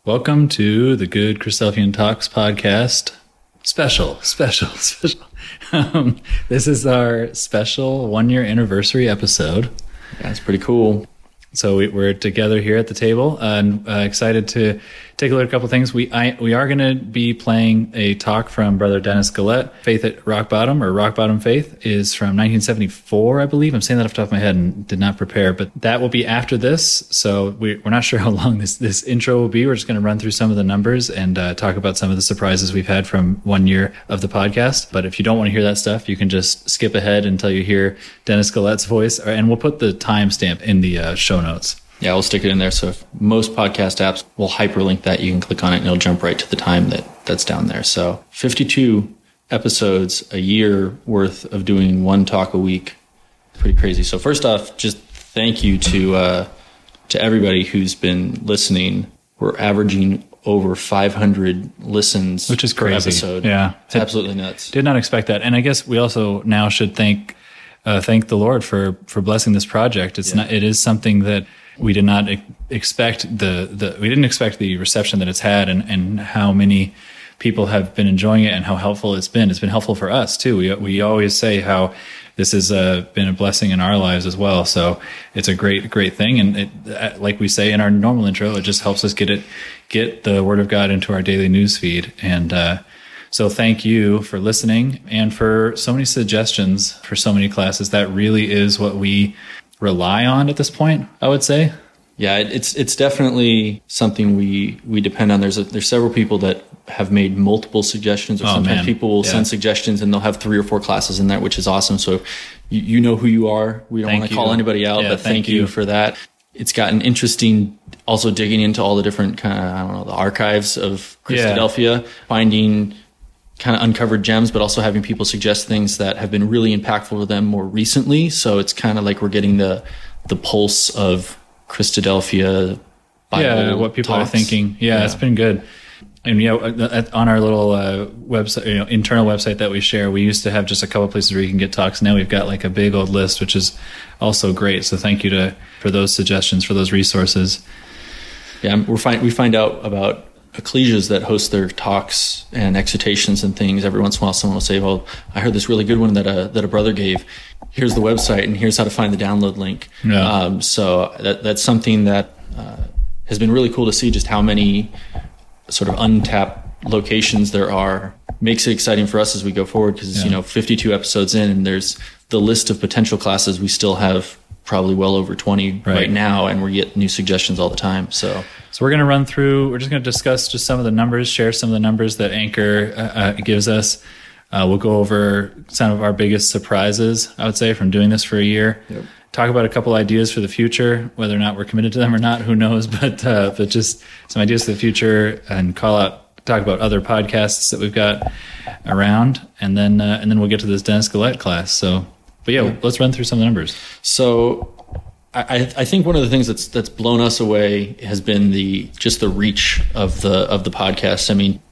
Welcome to the Good Christadelphian Talks Podcast. Special. This is our special 1-year anniversary episode. Yeah, it's pretty cool. So we're together here at the table and excited to take a look at a couple things. We are going to be playing a talk from Brother Dennis Gillet. Faith at Rock Bottom, or Rock Bottom Faith, is from 1974, I believe. I'm saying that off the top of my head and did not prepare, but that will be after this. So we're not sure how long this intro will be. We're just going to run through some of the numbers and talk about some of the surprises we've had from 1 year of the podcast. But if you don't want to hear that stuff, you can just skip ahead until you hear Dennis Gillet's voice, and we'll put the timestamp in the show notes. Yeah, we'll stick it in there. So if most podcast apps will hyperlink that, you can click on it and it'll jump right to the time that's down there. So 52 episodes, a year worth of doing one talk a week. Pretty crazy. So first off, just thank you to everybody who's been listening. We're averaging over 500 listens, which is crazy. Per episode. Yeah, it's absolutely nuts. Did not expect that. And I guess we also now should thank the Lord for blessing this project. It is something that we did not expect we didn't expect the reception that it's had and how many people have been enjoying it and how helpful it's been. It's been helpful for us too. We always say how this has been a blessing in our lives as well. So it's a great thing. And it, like we say in our normal intro, it just helps us get the Word of God into our daily news feed. And so thank you for listening and for so many suggestions for so many classes. That really is what we rely on at this point, I would say. Yeah, it's definitely something we depend on. There's several people that have made multiple suggestions, or sometimes people will send suggestions and they'll have 3 or 4 classes in there, which is awesome. So you know who you are. We don't want to call anybody out, but thank you for that. It's gotten interesting also digging into all the different the archives of Christadelphia, finding kind of uncovered gems, but also having people suggest things that have been really impactful to them more recently. So it's kind of like we're getting the pulse of Christadelphia Bible what people talks. are thinking. Yeah, it's been good. And on our little website, internal website that we share, we used to have just a couple places where you can get talks. Now we've got like a big old list, which is also great. So thank you for those suggestions, for those resources. Yeah, we find out about ecclesias that host their talks and exhortations and things. Every once in a while, someone will say, "Well, I heard this really good one that a brother gave. Here's the website, and here's how to find the download link." Yeah. So that's something that has been really cool to see, just how many sort of untapped locations there are. Makes it exciting for us as we go forward, because 52 episodes in, and there's the list of potential classes. We still have probably well over 20 right now, and we get new suggestions all the time. So we're going to run through, we're just going to discuss just some of the numbers, share some of the numbers that Anchor gives us. We'll go over some of our biggest surprises, I would say, from doing this for a year. Yep. Talk about a couple ideas for the future, whether or not we're committed to them or not, who knows, but just some ideas for the future, and talk about other podcasts that we've got around, and then we'll get to this Dennis Gillet class. So, but let's run through some of the numbers. So I think one of the things that's blown us away has been the reach of the podcast. I mean,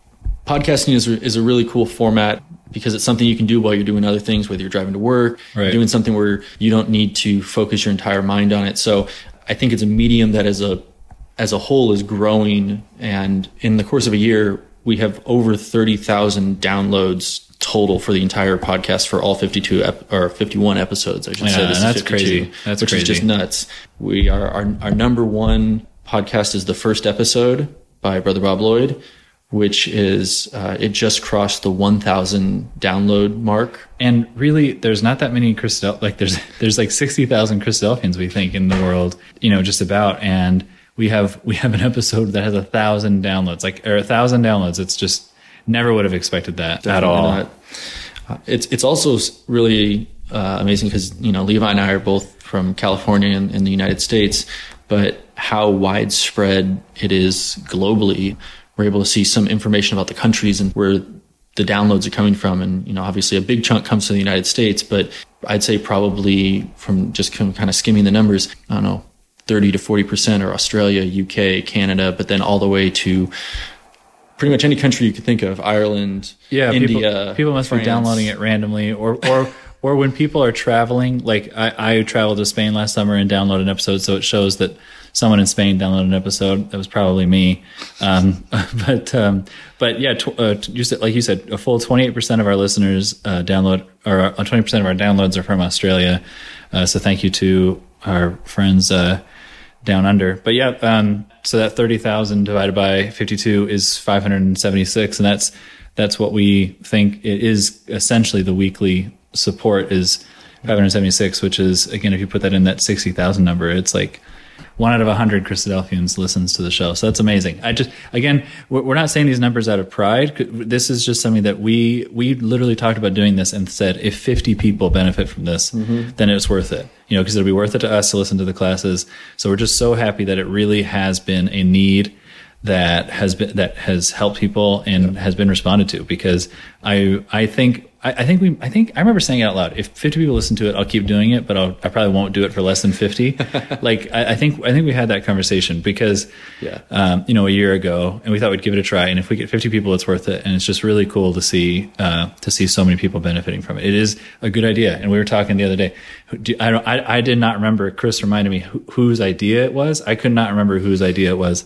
podcasting is a really cool format because it's something you can do while you're doing other things, whether you're driving to work, doing something where you don't need to focus your entire mind on it. So I think it's a medium that as a whole is growing, and in the course of a year, we have over 30,000 downloads total for the entire podcast for all 51 episodes. I should say this is 52, crazy. That's which crazy. Is just nuts. We are our number one podcast is the first episode by Brother Bob Lloyd, which is it just crossed the 1,000 download mark. And really, there's not that many there's like 60,000 Christadelphians, we think, in the world, just about. And we have an episode that has 1,000 downloads, or 1,000 downloads. It's just never would have expected that. Definitely at all. Not. It's also really amazing because Levi and I are both from California in the United States, but how widespread it is globally. We're able to see some information about the countries and where the downloads are coming from. And, obviously a big chunk comes to the United States, but I'd say probably from just kind of skimming the numbers, 30 to 40% are Australia, UK, Canada, but then all the way to pretty much any country you could think of, Ireland, India. People must France. be downloading it randomly, or when people are traveling. Like I traveled to Spain last summer and downloaded an episode, so it shows that someone in Spain downloaded an episode. That was probably me. But yeah, you said, like you said, a full 28% of our listeners download, or 20% of our downloads are from Australia. So thank you to our friends down under. But yeah, so that 30,000 divided by 52 is 576, and that's what we think it is. Essentially, the weekly support is 576, which is, again, if you put that in that 60,000 number, it's like 1 out of 100 Christadelphians listens to the show. So that's amazing. Again, we're not saying these numbers out of pride. This is just something that we literally talked about doing this and said, if 50 people benefit from this, then it's worth it. Because it'll be worth it to us to listen to the classes. So we're just so happy that it really has been a need that has helped people and has been responded to, because I remember saying it out loud. If 50 people listen to it, I'll keep doing it, but I probably won't do it for less than 50. Like I think we had that conversation because a year ago, and we thought we'd give it a try. And if we get 50 people, it's worth it. And it's just really cool to see so many people benefiting from it. It is a good idea. And we were talking the other day. I did not remember. Chris reminded me whose idea it was. I could not remember whose idea it was.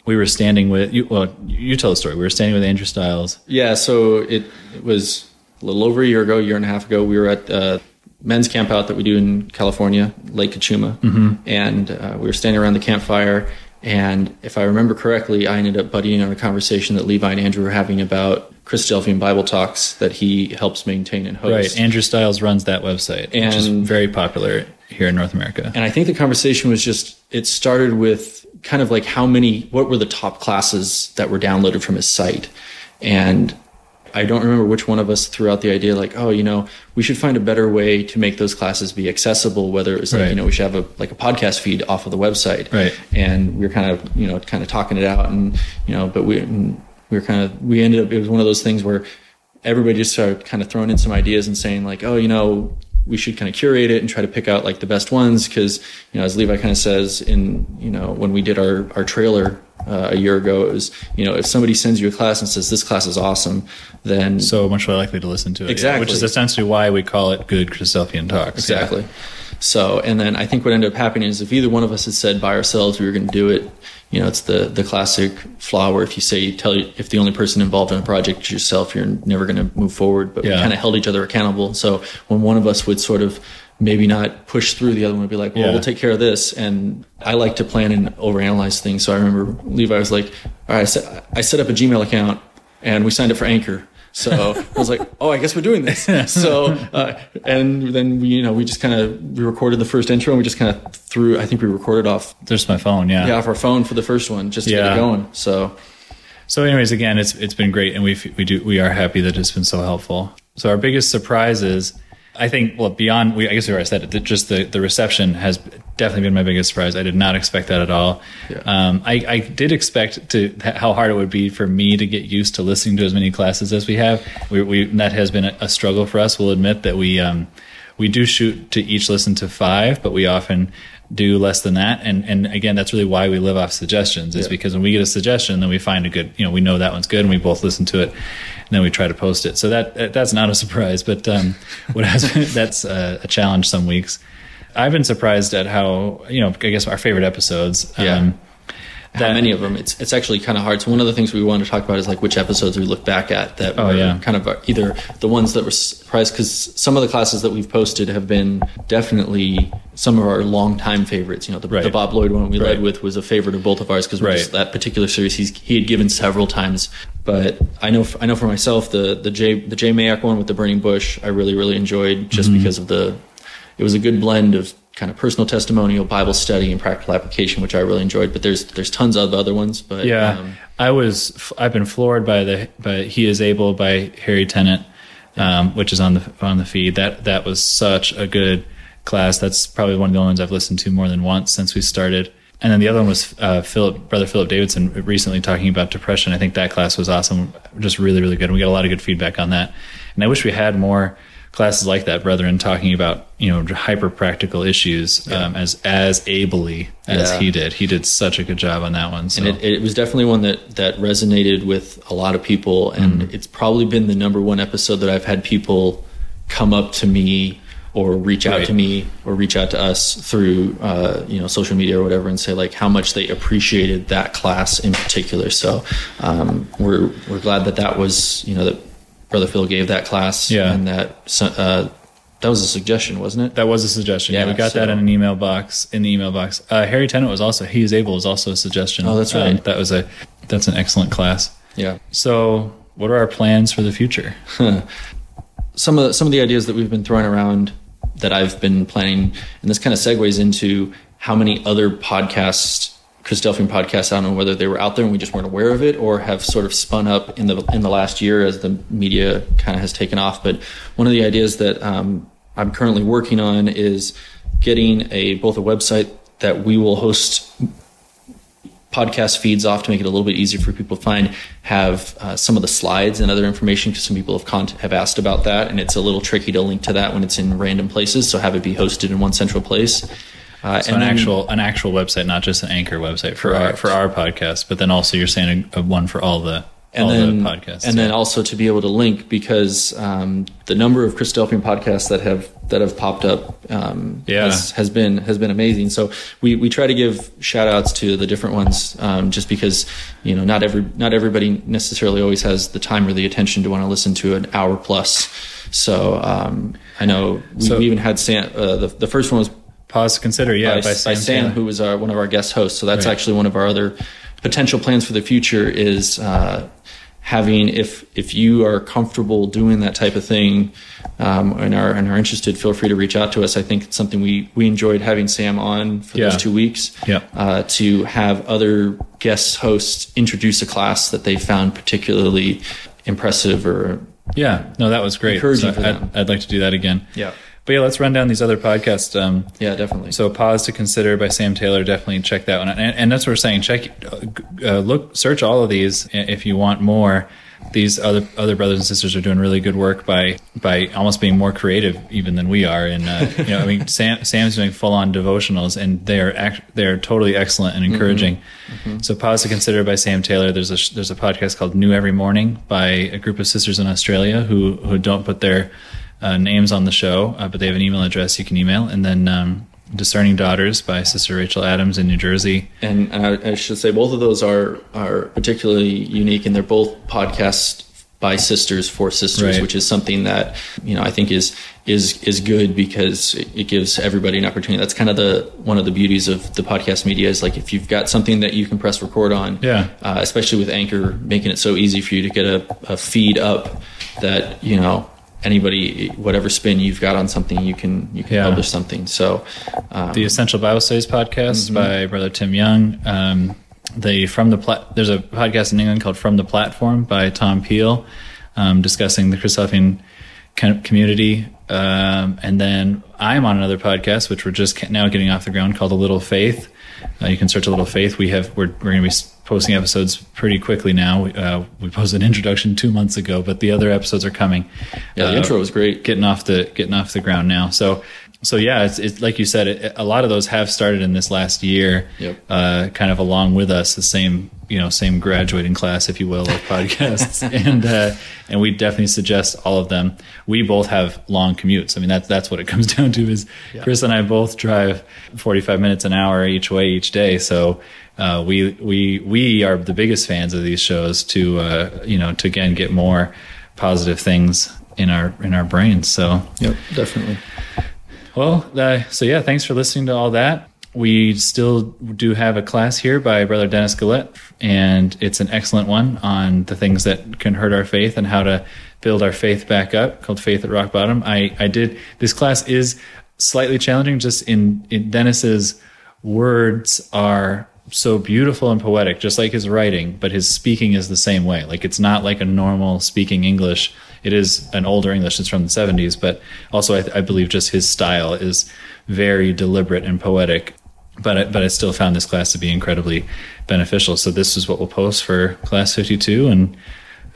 We were standing with you. Well, you tell the story. We were standing with Andrew Stiles. Yeah. So it was a little over a year and a half ago. We were at a men's camp out that we do in California, Lake Kachuma. And we were standing around the campfire. And if I remember correctly, I ended up buddying on a conversation that Levi and Andrew were having about Christadelphian Bible Talks that he helps maintain and host. Right. Andrew Stiles runs that website, which is very popular here in North America. And I think the conversation was it started with kind of like what were the top classes that were downloaded from his site. And I don't remember which one of us threw out the idea like, we should find a better way to make those classes be accessible, whether it was like, we should have a podcast feed off of the website. Right. And we were kind of talking it out, and, but we ended up, it was one of those things where everybody just started kind of throwing in some ideas and saying like, we should kind of curate it and try to pick out like the best ones. Cause, as Levi kind of says when we did our trailer a year ago, it was, if somebody sends you a class and says, this class is awesome, then so much more likely to listen to it. Exactly. Which is essentially why we call it Good Christadelphian Talks. Exactly. Yeah. So, and then I think what ended up happening is if either one of us had said by ourselves we were going to do it, it's the classic flaw where if if the only person involved in a project is yourself, you're never going to move forward. But we kind of held each other accountable. So when one of us would sort of maybe not push through, the other one would be like, well, we'll take care of this. And I like to plan and overanalyze things. So I remember Levi was like, all right, I set up a Gmail account and we signed up for Anchor. So I was like, oh, I guess we're doing this. So, and then we just we recorded the first intro and we just kind of I think we recorded off. Just my phone. Yeah. Yeah. Off our phone for the first one, just to get it going. So anyways, again, it's been great. And we are happy that it's been so helpful. So our biggest surprise is, I think, beyond, I guess we already said it, just the reception has definitely been my biggest surprise. I did not expect that at all. Yeah. I did expect how hard it would be for me to get used to listening to as many classes as we have. That has been a struggle for us. We'll admit that we do shoot to each listen to 5, but we often do less than that. And again, that's really why we live off suggestions, is because when we get a suggestion, then we find a good, we know that one's good and we both listen to it. And then we try to post it. So that's not a surprise, but what has been, that's a challenge some weeks. I've been surprised at how, I guess our favorite episodes. How many of them? It's actually kind of hard. So one of the things we wanted to talk about is like which episodes we look back at that were kind of either the ones that were surprised, because some of the classes that we've posted have been definitely some of our longtime favorites. The Bob Lloyd one we led with was a favorite of both of ours, because that particular series he had given several times. But I know for myself the Jay Mayak one with the burning bush I really, really enjoyed, just because of it was a good blend of kind of personal testimonial, Bible study, and practical application, which I really enjoyed. But there's tons of other ones. But I've been floored by He Is Able by Harry Tennant, which is on the feed. That was such a good class. That's probably one of the only ones I've listened to more than once since we started. And then the other one was Brother Philip Davidson recently talking about depression. I think that class was awesome, just really, really good. And we got a lot of good feedback on that. And I wish we had more classes like that, brethren, talking about hyper practical issues as ably as he did. He did such a good job on that one. So. And it was definitely one that resonated with a lot of people, and it's probably been the number one episode that I've had people come up to me or reach out to me or reach out to us through social media or whatever, and say like how much they appreciated that class in particular. So we're glad that was that Brother Phil gave that class, and that was a suggestion, wasn't it? That was a suggestion. Yeah, we got that in the email box. Harry Tennant was also a suggestion. Oh, that's right. That's an excellent class. Yeah. So, what are our plans for the future? Some of the ideas that we've been throwing around that I've been planning, and this kind of segues into how many other Christadelphian podcasts, I don't know whether they were out there and we just weren't aware of it, or have sort of spun up in the last year as the media kind of has taken off. But one of the ideas that I'm currently working on is getting both a website that we will host podcast feeds off to make it a little bit easier for people to find, have some of the slides and other information, because some people have asked about that, and it's a little tricky to link to that when it's in random places, so have it be hosted in one central place. So an actual website, not just an anchor website for our podcast, but then also you're saying a one for all the podcasts. And then also to be able to link, because the number of Christadelphian podcasts that have popped up has been amazing. So we try to give shout outs to the different ones, just because not everybody necessarily always has the time or the attention to want to listen to an hour plus. So I know we even had Sam. The first one was Pause to Consider, by Sam, who was one of our guest hosts. So that's actually one of our other potential plans for the future, is having, if you are comfortable doing that type of thing and are interested, feel free to reach out to us. I think it's something we enjoyed having Sam on for those 2 weeks, to have other guest hosts introduce a class that they found particularly impressive or that was great. Encouraging for them. I'd like to do that again. Yeah. But let's run down these other podcasts. Definitely. So Pause to Consider by Sam Taylor, definitely check that one out. And that's what we're saying. Search all of these if you want more. These other brothers and sisters are doing really good work by almost being more creative even than we are. And Sam's doing full on devotionals, and they're totally excellent and encouraging. Mm-hmm. So Pause to Consider by Sam Taylor. There's a podcast called New Every Morning by a group of sisters in Australia who don't put their names on the show, but they have an email address you can email. And then Discerning Daughters by Sister Rachel Adams in New Jersey. And I should say both of those are particularly unique, and they're both podcasts by sisters for sisters, which is something that I think is good, because it gives everybody an opportunity. That's kind of one of the beauties of the podcast media, is like if you've got something that you can press record on, especially with Anchor making it so easy for you to get a feed up that anybody, whatever spin you've got on something, you can publish something. So the Essential Bible Studies podcast by Brother Tim Young. There's a podcast in England called From the Platform by Tom Peel, discussing the Christadelphian community. And then I'm on another podcast, which we're just now getting off the ground, called A Little Faith. You can search A Little Faith. We're going to be posting episodes pretty quickly now. We posted an introduction 2 months ago, but the other episodes are coming. Yeah, the intro was great. Getting off the ground now. So it's like you said, a lot of those have started in this last year, kind of along with us, the same graduating class, if you will, of podcasts. And we definitely suggest all of them. We both have long commutes. I mean, that's what it comes down to, is Chris and I both drive 45 minutes an hour each way each day. So, we are the biggest fans of these shows to again get more positive things in our brains. So, definitely. Well, thanks for listening to all that. We still do have a class here by Brother Dennis Gillet, and it's an excellent one on the things that can hurt our faith and how to build our faith back up, called Faith at Rock Bottom. This class is slightly challenging, just in Dennis's words are so beautiful and poetic, just like his writing, but his speaking is the same way. Like, it's not like a normal speaking English. It is an older English. It's from the 70s, but also I believe just his style is very deliberate and poetic. But I still found this class to be incredibly beneficial. So this is what we'll post for class 52, and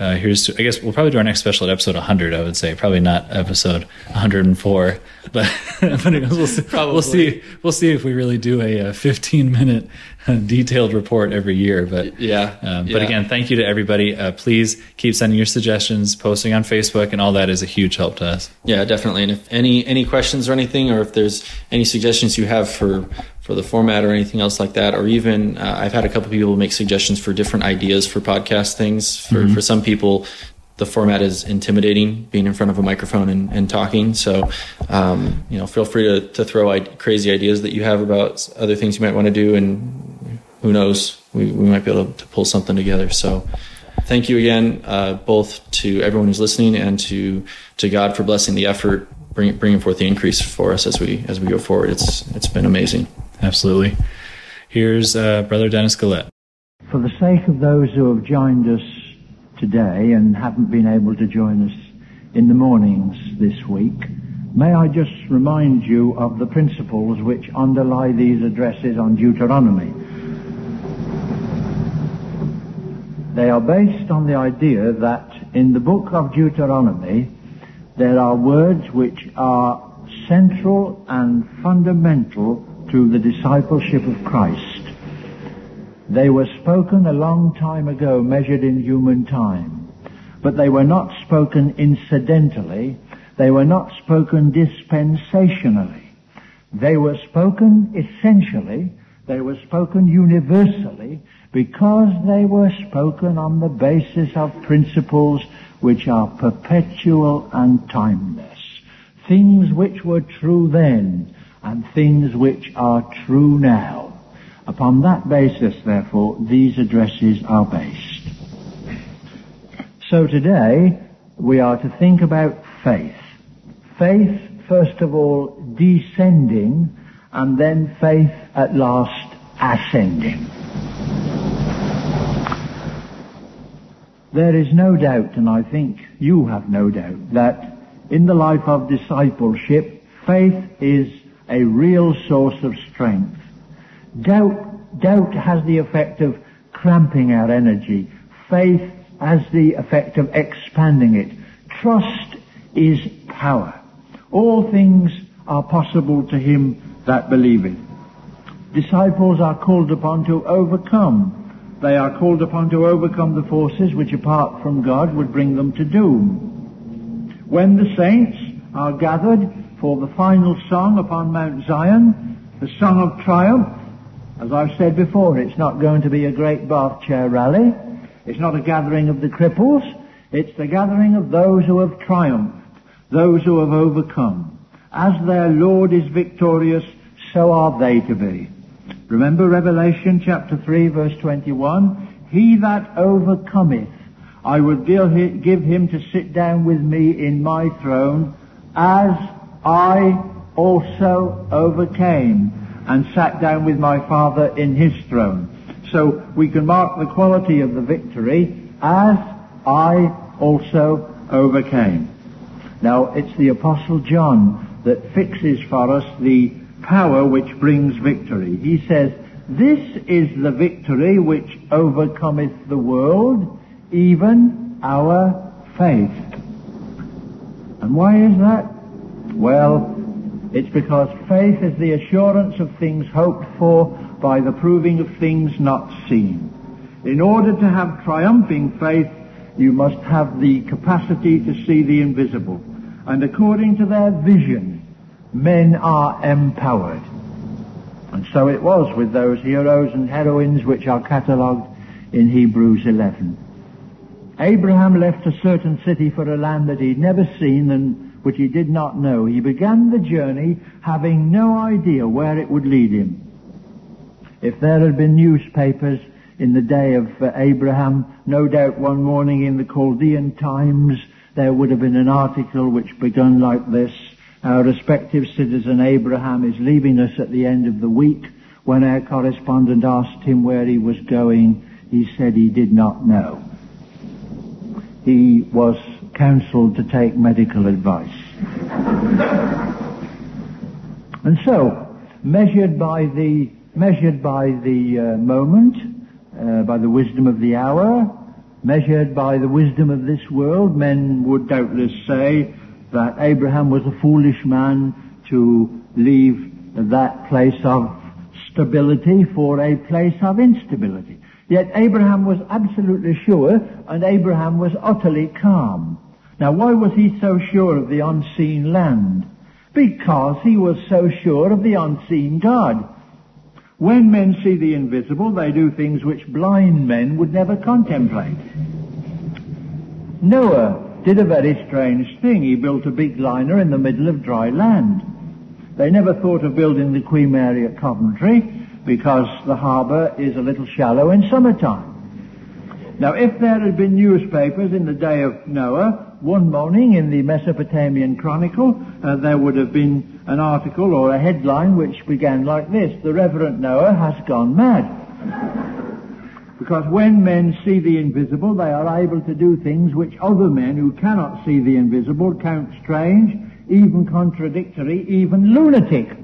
I guess we'll probably do our next special at episode 100, I would say. Probably not episode 104. But we'll see if we really do a 15-minute detailed report every year. But But again, thank you to everybody. Please keep sending your suggestions, posting on Facebook, and all that is a huge help to us. Yeah, definitely. And if any questions or anything, or if there's any suggestions you have for the format or anything else like that, or even I've had a couple people make suggestions for different ideas for podcast things. For some people, the format is intimidating, being in front of a microphone and talking. So, feel free to throw crazy ideas that you have about other things you might want to do, and who knows, we might be able to pull something together. So thank you again, both to everyone who's listening and to God for blessing the effort, bringing forth the increase for us as we go forward. It's been amazing. Absolutely. Here's Brother Dennis Gillet. For the sake of those who have joined us today and haven't been able to join us in the mornings this week, may I just remind you of the principles which underlie these addresses on Deuteronomy. They are based on the idea that in the book of Deuteronomy there are words which are central and fundamental to the discipleship of Christ. They were spoken a long time ago, measured in human time, but they were not spoken incidentally. They were not spoken dispensationally. They were spoken essentially. They were spoken universally, because they were spoken on the basis of principles which are perpetual and timeless. Things which were true then and things which are true now. Upon that basis, therefore, these addresses are based. So today, we are to think about faith. Faith, first of all, descending, and then faith at last ascending. There is no doubt, and I think you have no doubt, that in the life of discipleship, faith is a real source of strength. Doubt has the effect of cramping our energy. Faith has the effect of expanding it. Trust is power. All things are possible to him that believeth. Disciples are called upon to overcome. They are called upon to overcome the forces which apart from God would bring them to doom. When the saints are gathered for the final song upon Mount Zion, the song of triumph, as I've said before, it's not going to be a great bath chair rally. It's not a gathering of the cripples. It's the gathering of those who have triumphed, those who have overcome. As their Lord is victorious, so are they to be. Remember Revelation chapter 3 verse 21, He that overcometh, I will give him to sit down with me in my throne, as I also overcame and sat down with my Father in his throne. So we can mark the quality of the victory, as I also overcame. Now it's the Apostle John that fixes for us the power which brings victory. He says, this is the victory which overcometh the world, even our faith. And why is that? Well, it's because faith is the assurance of things hoped for by the proving of things not seen. In order to have triumphing faith, you must have the capacity to see the invisible. And according to their vision, men are empowered. And so it was with those heroes and heroines which are catalogued in Hebrews 11. Abraham left a certain city for a land that he'd never seen and which he did not know. He began the journey having no idea where it would lead him. If there had been newspapers in the day of Abraham, no doubt one morning in the Chaldean Times there would have been an article which begun like this: our respective citizen Abraham is leaving us at the end of the week. When our correspondent asked him where he was going, he said he did not know. He was counseled to take medical advice. And so, measured by the moment, by the wisdom of the hour, Measured by the wisdom of this world, men would doubtless say that Abraham was a foolish man to leave that place of stability for a place of instability. Yet Abraham was absolutely sure, and Abraham was utterly calm. Now, why was he so sure of the unseen land? Because he was so sure of the unseen God. When men see the invisible, they do things which blind men would never contemplate. Noah did a very strange thing. He built a big liner in the middle of dry land. They never thought of building the Queen Mary at Coventry because the harbour is a little shallow in summertime. Now, if there had been newspapers in the day of Noah, one morning in the Mesopotamian Chronicle, there would have been an article or a headline which began like this: "The Reverend Noah has gone mad." Because when men see the invisible, they are able to do things which other men who cannot see the invisible count strange, even contradictory, even lunatic.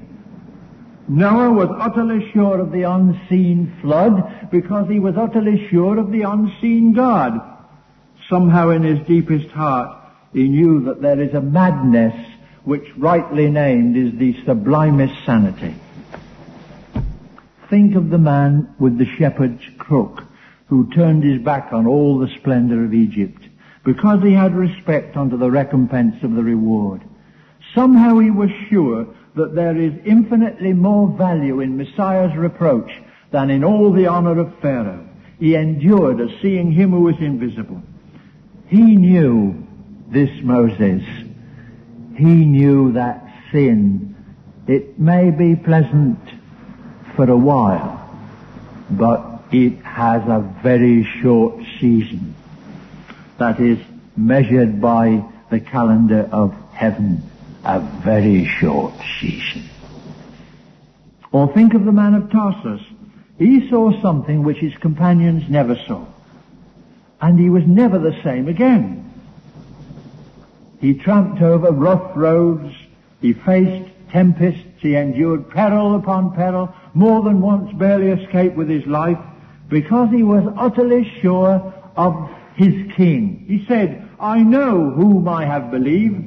Noah was utterly sure of the unseen flood because he was utterly sure of the unseen God. Somehow in his deepest heart he knew that there is a madness which, rightly named, is the sublimest sanity. Think of the man with the shepherd's crook who turned his back on all the splendor of Egypt because he had respect unto the recompense of the reward. Somehow he was sure that there is infinitely more value in Messiah's reproach than in all the honor of Pharaoh. He endured as seeing him who is invisible. He knew this Moses. He knew that sin, it may be pleasant for a while, but it has a very short season. That is, measured by the calendar of heaven, a very short season. Or think of the man of Tarsus. He saw something which his companions never saw, and he was never the same again. He tramped over rough roads, he faced tempests, he endured peril upon peril, more than once barely escaped with his life, because he was utterly sure of his King. He said, "I know whom I have believed."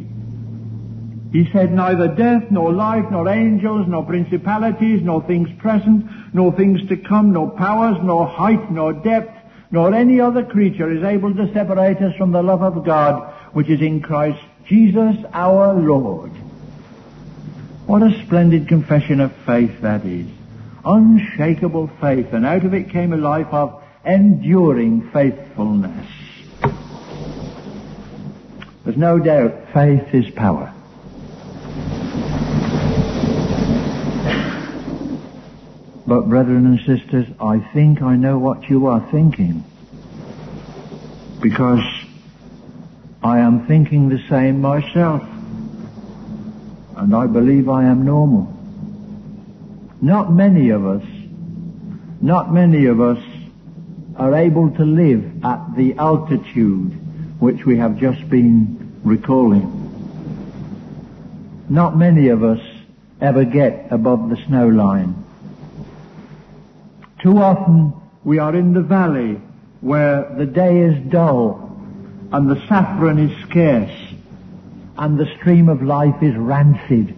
He said, "Neither death, nor life, nor angels, nor principalities, nor things present, nor things to come, nor powers, nor height, nor depth, nor any other creature is able to separate us from the love of God, which is in Christ Jesus our Lord." What a splendid confession of faith that is. Unshakable faith, and out of it came a life of enduring faithfulness. There's no doubt faith is power. But brethren and sisters, I think I know what you are thinking, because I am thinking the same myself, and I believe I am normal. Not many of us are able to live at the altitude which we have just been recalling. Not many of us ever get above the snow line. Too often we are in the valley where the day is dull and the saffron is scarce and the stream of life is rancid.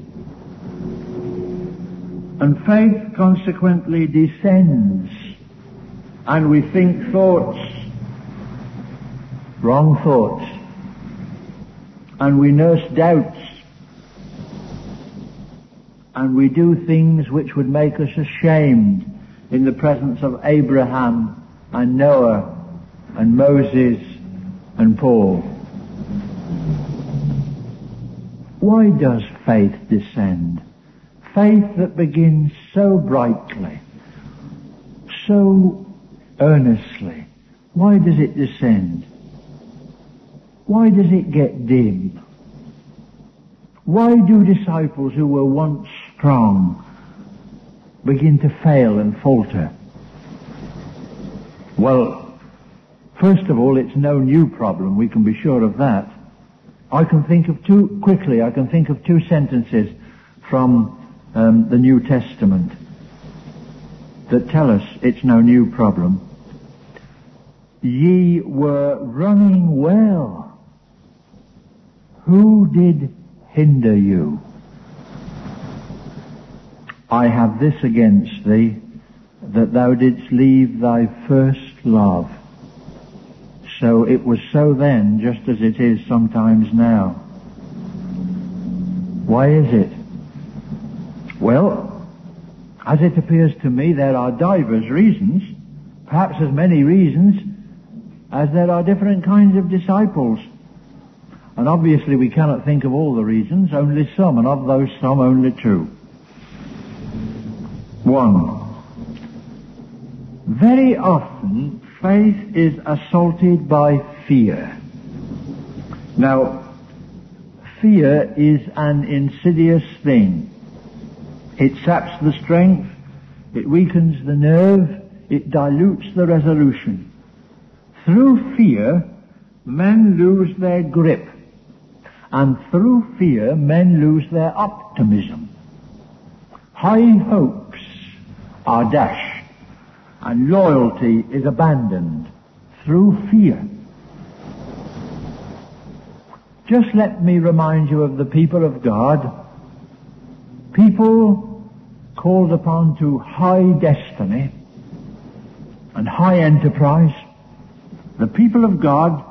And faith consequently descends, and we think thoughts, wrong thoughts, and we nurse doubts, and we do things which would make us ashamed in the presence of Abraham and Noah and Moses and Paul. Why does faith descend? Faith that begins so brightly, so earnestly, why does it descend? Why does it get dim? Why do disciples who were once strong begin to fail and falter? Well, first of all, it's no new problem, we can be sure of that. I can think of two sentences from the New Testament that tell us it's no new problem. ye were running well. Who did hinder you? I have this against thee, that thou didst leave thy first love. So it was so then, just as it is sometimes now. Why is it? Well, as it appears to me, there are divers reasons, perhaps as many reasons as there are different kinds of disciples. And obviously we cannot think of all the reasons, only some, and of those some only two. 1. Very often faith is assaulted by fear. Now, fear is an insidious thing. It saps the strength, it weakens the nerve, it dilutes the resolution. Through fear, men lose their grip, and through fear, men lose their optimism. High hopes are dashed, and loyalty is abandoned through fear. Just let me remind you of the people of God, people called upon to high destiny and high enterprise. The people of God,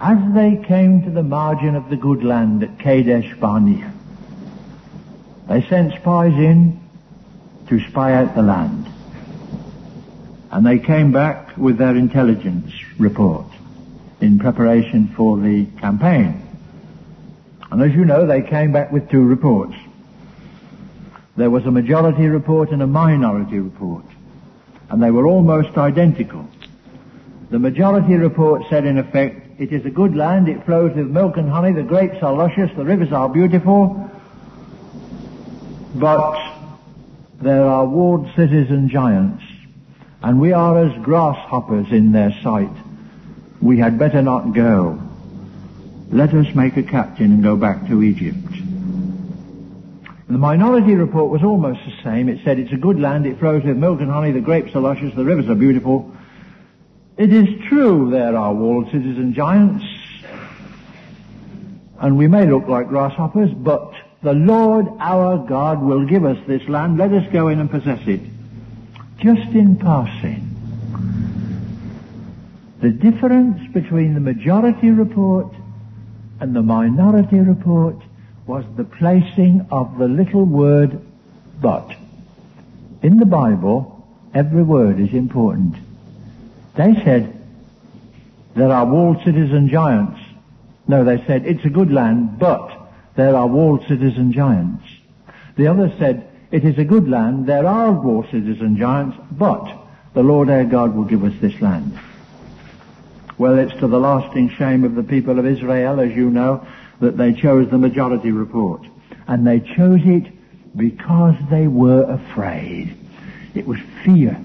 as they came to the margin of the good land at Kadesh Barnea, they sent spies in to spy out the land. And they came back with their intelligence report in preparation for the campaign. And as you know, they came back with two reports. There was a majority report and a minority report, and they were almost identical. The majority report said, in effect, it is a good land, it flows with milk and honey, the grapes are luscious, the rivers are beautiful, but there are walled cities and giants, and we are as grasshoppers in their sight. We had better not go. Let us make a captain and go back to Egypt. The minority report was almost the same. It said, it's a good land, it flows with milk and honey, the grapes are luscious, the rivers are beautiful. It is true there are walled cities and giants, and we may look like grasshoppers, but the Lord our God will give us this land. Let us go in and possess it. Just in passing, the difference between the majority report and the minority report was the placing of the little word but. In the Bible, every word is important. They said, there are walled cities and giants. No, they said, it's a good land, but there are walled cities and giants. The others said, it is a good land, there are walled cities and giants, but the Lord our God will give us this land. Well, it's to the lasting shame of the people of Israel, as you know, that they chose the majority report. And they chose it because they were afraid. It was fear.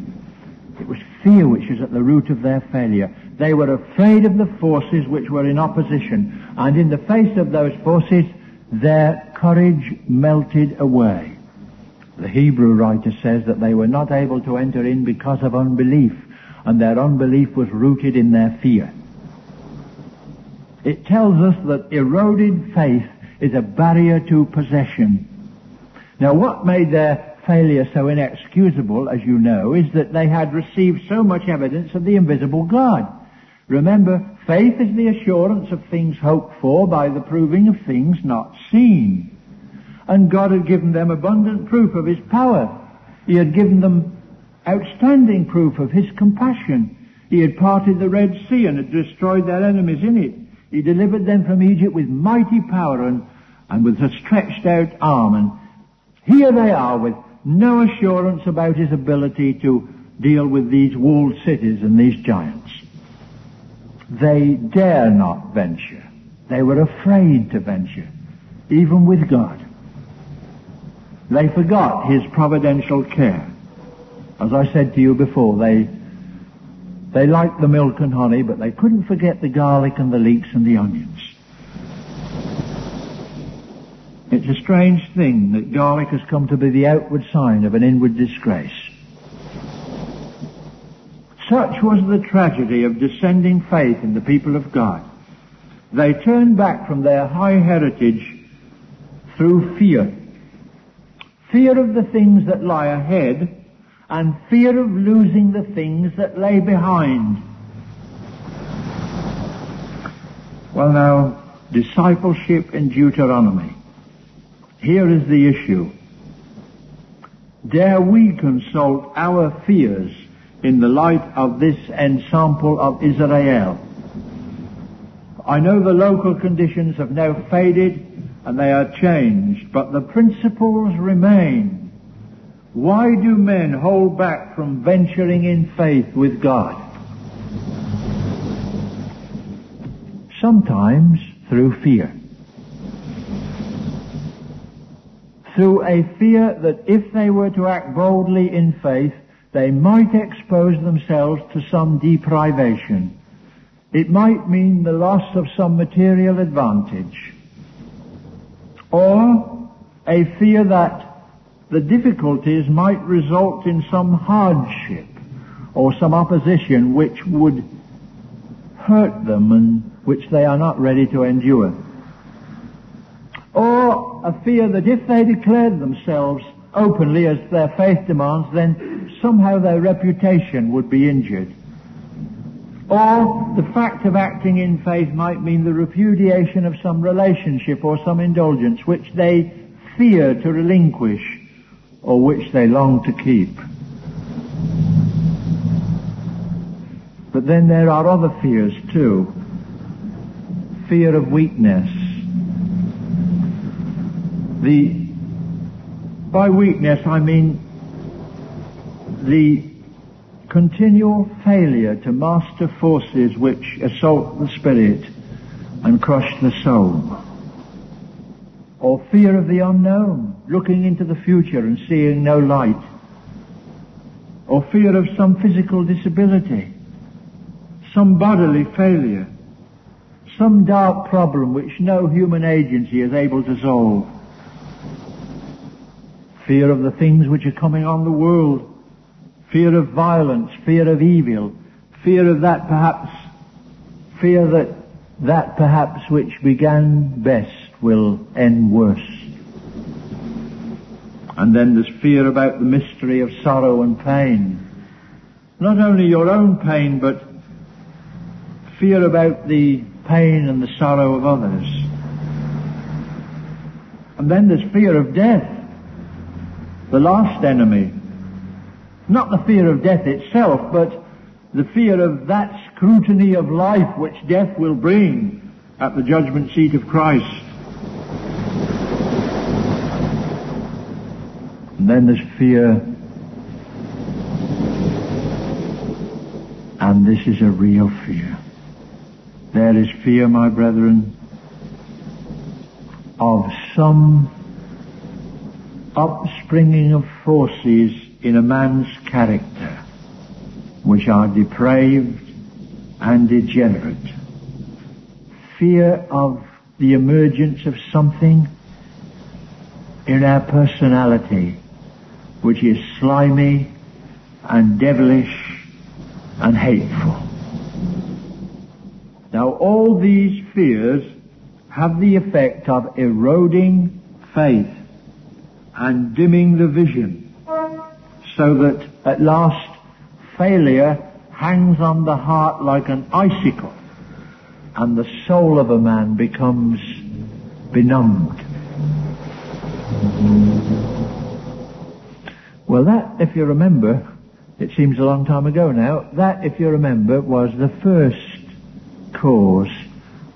It was fear which is at the root of their failure. They were afraid of the forces which were in opposition. And in the face of those forces, their courage melted away. The Hebrew writer says that they were not able to enter in because of unbelief, and their unbelief was rooted in their fear. It tells us that eroded faith is a barrier to possession. Now, what made their failure so inexcusable, as you know, is that they had received so much evidence of the invisible God. Remember, faith is the assurance of things hoped for by the proving of things not seen. And God had given them abundant proof of His power. He had given them outstanding proof of His compassion. He had parted the Red Sea and had destroyed their enemies in it. He delivered them from Egypt with mighty power and with a stretched out arm. And here they are with no assurance about His ability to deal with these walled cities and these giants. They dare not venture. They were afraid to venture, even with God. They forgot His providential care. As I said to you before, they liked the milk and honey, but they couldn't forget the garlic and the leeks and the onions. It's a strange thing that garlic has come to be the outward sign of an inward disgrace. Such was the tragedy of descending faith in the people of God. They turned back from their high heritage through fear. Fear of the things that lie ahead and fear of losing the things that lay behind. Well now, discipleship in Deuteronomy. Here is the issue. Dare we consult our fears in the light of this ensample of Israel? I know the local conditions have now faded and they are changed, but the principles remain. Why do men hold back from venturing in faith with God? Sometimes through fear. Through a fear that if they were to act boldly in faith, they might expose themselves to some deprivation. It might mean the loss of some material advantage. Or a fear that the difficulties might result in some hardship or some opposition which would hurt them and which they are not ready to endure. Or a fear that if they declared themselves openly as their faith demands, then somehow their reputation would be injured. Or the fact of acting in faith might mean the repudiation of some relationship or some indulgence which they fear to relinquish or which they long to keep. But then there are other fears too. Fear of weakness. By weakness I mean the continual failure to master forces which assault the spirit and crush the soul. Or fear of the unknown, looking into the future and seeing no light. Or fear of some physical disability, some bodily failure, some dark problem which no human agency is able to solve. Fear of the things which are coming on the world. Fear of violence, fear of evil, fear of that perhaps which began best will end worse. And then there's fear about the mystery of sorrow and pain. Not only your own pain, but fear about the pain and the sorrow of others. And then there's fear of death, the last enemy. Not the fear of death itself, but the fear of that scrutiny of life which death will bring at the judgment seat of Christ. And then there's fear, and this is a real fear. There is fear, my brethren, of some upspringing of forces in a man's character which are depraved and degenerate. Fear of the emergence of something in our personality which is slimy and devilish and hateful. Now all these fears have the effect of eroding faith and dimming the vision, so that at last failure hangs on the heart like an icicle and the soul of a man becomes benumbed. Well, that, if you remember, it seems a long time ago now, that, if you remember, was the first cause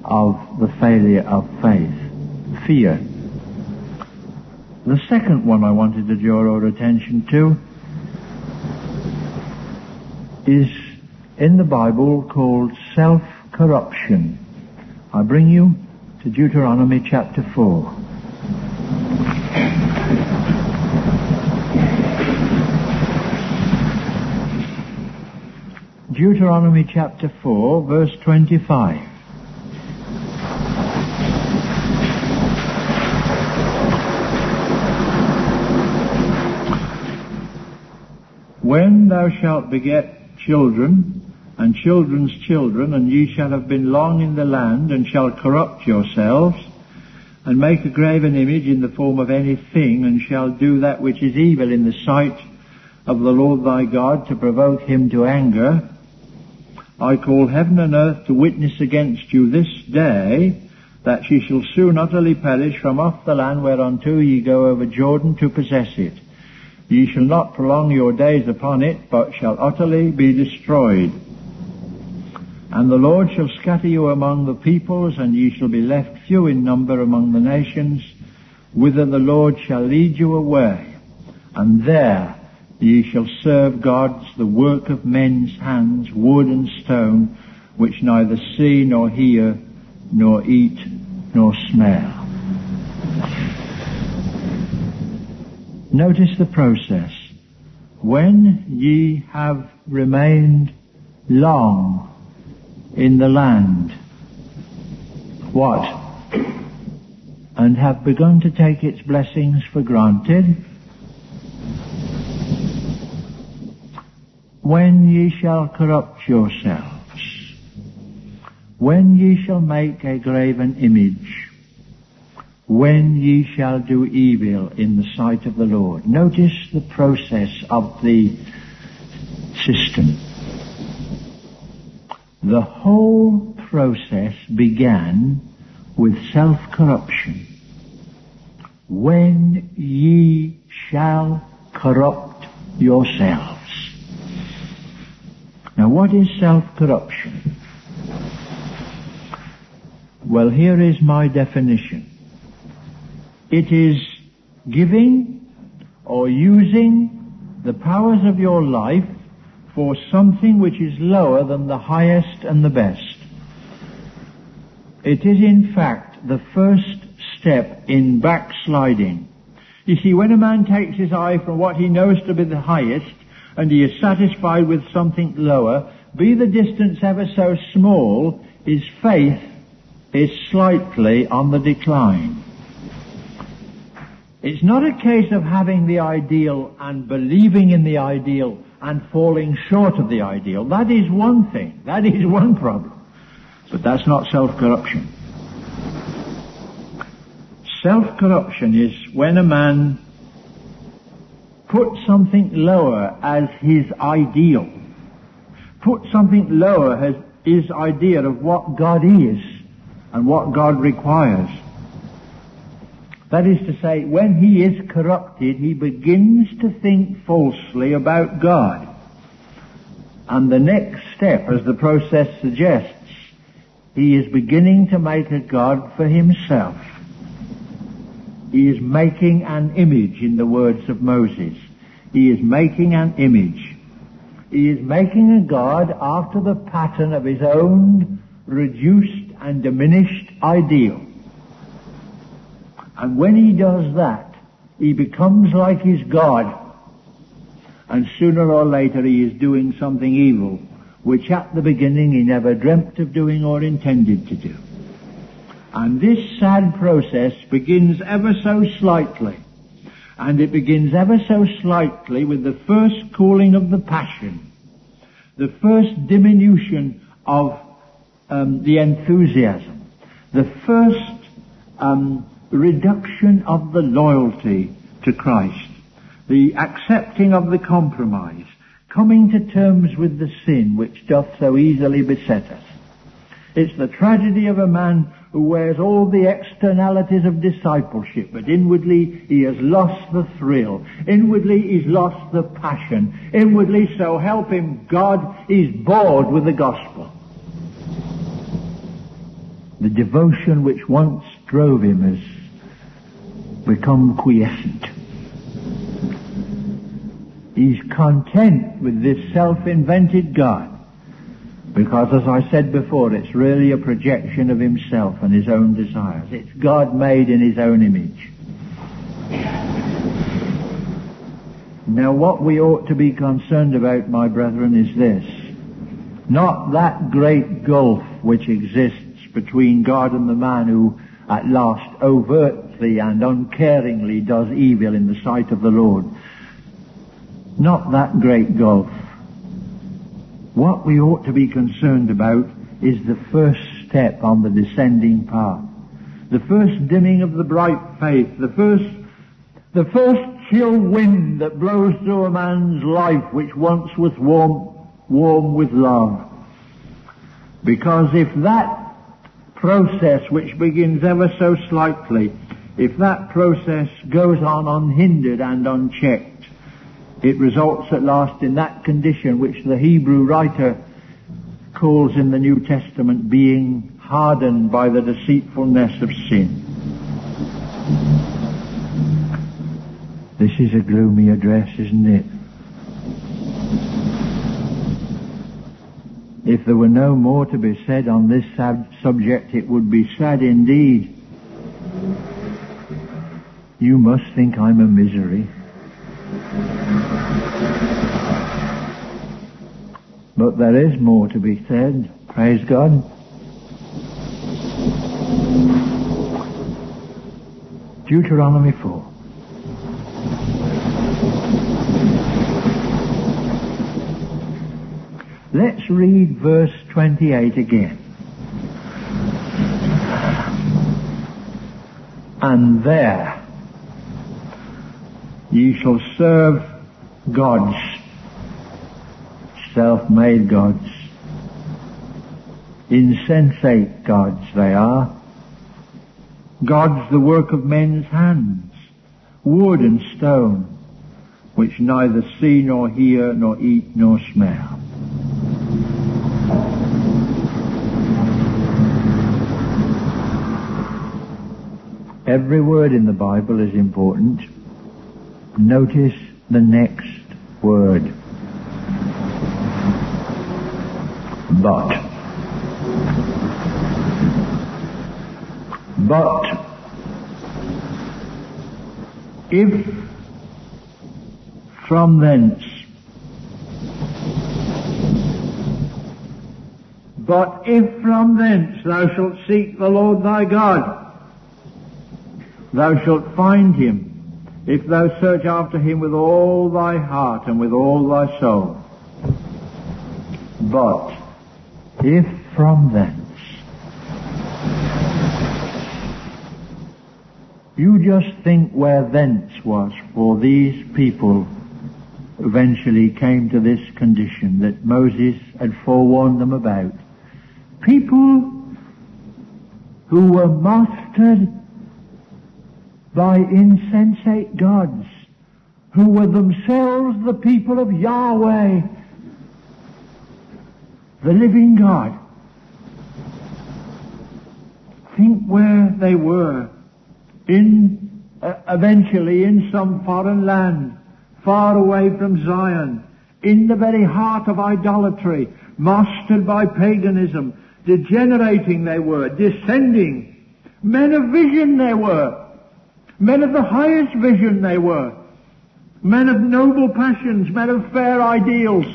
of the failure of faith. Fear. The second one I wanted to draw our attention to is in the Bible called self-corruption. I bring you to Deuteronomy chapter 4. Deuteronomy chapter 4, verse 25. When thou shalt beget children, and children's children, and ye shall have been long in the land, and shall corrupt yourselves, and make a graven image in the form of any thing, and shall do that which is evil in the sight of the Lord thy God, to provoke him to anger. I call heaven and earth to witness against you this day, that ye shall soon utterly perish from off the land whereunto ye go over Jordan to possess it. Ye shall not prolong your days upon it, but shall utterly be destroyed. And the Lord shall scatter you among the peoples, and ye shall be left few in number among the nations, whither the Lord shall lead you away. And there ye shall serve gods, the work of men's hands, wood and stone, which neither see nor hear, nor eat, nor smell. Notice the process. When ye have remained long in the land, what? And have begun to take its blessings for granted. When ye shall corrupt yourselves, when ye shall make a graven image, when ye shall do evil in the sight of the Lord. Notice the process of the system. The whole process began with self-corruption. When ye shall corrupt yourselves. Now, what is self-corruption? Well, here is my definition. It is giving or using the powers of your life for something which is lower than the highest and the best. It is, in fact, the first step in backsliding. You see, when a man takes his eye from what he knows to be the highest, and he is satisfied with something lower, be the distance ever so small, his faith is slightly on the decline. It's not a case of having the ideal and believing in the ideal and falling short of the ideal. That is one thing. That is one problem. But that's not self-corruption. Self-corruption is when a man puts something lower as his ideal. Put something lower as his idea of what God is and what God requires. That is to say, when he is corrupted, he begins to think falsely about God. And the next step, as the process suggests, he is beginning to make a God for himself. He is making an image, in the words of Moses. He is making an image. He is making a God after the pattern of his own reduced and diminished ideal. And when he does that, he becomes like his God. And sooner or later he is doing something evil, which at the beginning he never dreamt of doing or intended to do. And this sad process begins ever so slightly. And it begins ever so slightly with the first cooling of the passion, the first diminution of the enthusiasm, the first reduction of the loyalty to Christ, the accepting of the compromise, coming to terms with the sin which doth so easily beset us. It's the tragedy of a man who wears all the externalities of discipleship, but inwardly he has lost the thrill. Inwardly he's lost the passion. Inwardly, so help him God, he's bored with the gospel. The devotion which once drove him has become quiescent. He's content with this self-invented God, because, as I said before, it's really a projection of himself and his own desires. It's God made in his own image. Now, what we ought to be concerned about, my brethren, is this. Not that great gulf which exists between God and the man who at last overtly and uncaringly does evil in the sight of the Lord. Not that great gulf. What we ought to be concerned about is the first step on the descending path. The first dimming of the bright faith. The first chill wind that blows through a man's life which once was warm with love. Because if that process, which begins ever so slightly, if that process goes on unhindered and unchecked, it results at last in that condition which the Hebrew writer calls in the New Testament being hardened by the deceitfulness of sin. This is a gloomy address, isn't it? If there were no more to be said on this sad subject, it would be sad indeed. You must think I'm a misery. But there is more to be said, praise God. Deuteronomy 4. Let's read verse 28 again. And there ye shall serve gods, self-made gods, insensate gods they are, gods the work of men's hands, wood and stone, which neither see nor hear nor eat nor smell. Every word in the Bible is important. Notice the next word. But if from thence, thou shalt seek the Lord thy God, thou shalt find him, if thou search after him with all thy heart and with all thy soul. But if from thence you just think where thence was for these people eventually came to this condition that Moses had forewarned them about. People who were mastered by insensate gods, who were themselves the people of Yahweh, the living God. Think where they were, eventually in some foreign land, far away from Zion, in the very heart of idolatry, mastered by paganism, degenerating they were, descending. Men of vision they were. Men of the highest vision they were. Men of noble passions, men of fair ideals.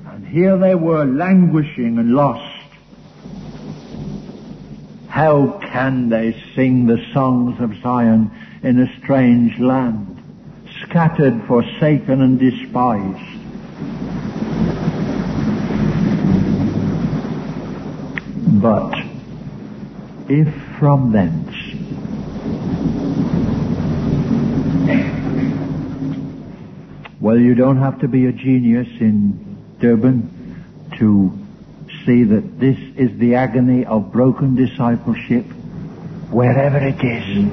And here they were, languishing and lost. How can they sing the songs of Zion in a strange land, scattered, forsaken and despised? But if from thence well, you don't have to be a genius in Durban to see that this is the agony of broken discipleship wherever it is.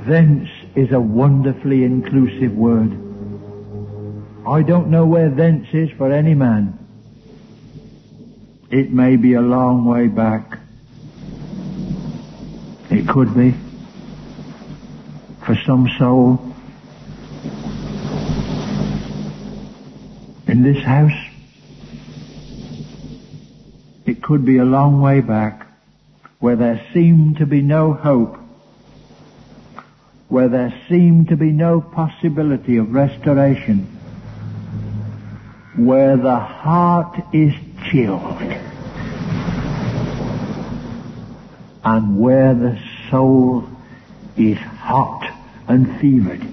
Thence is a wonderfully inclusive word. I don't know where thence is for any man. It may be a long way back. It could be for some soul in this house. It could be a long way back, where there seemed to be no hope, where there seemed to be no possibility of restoration, where the heart is chilled, and where the soul is hot and fevered.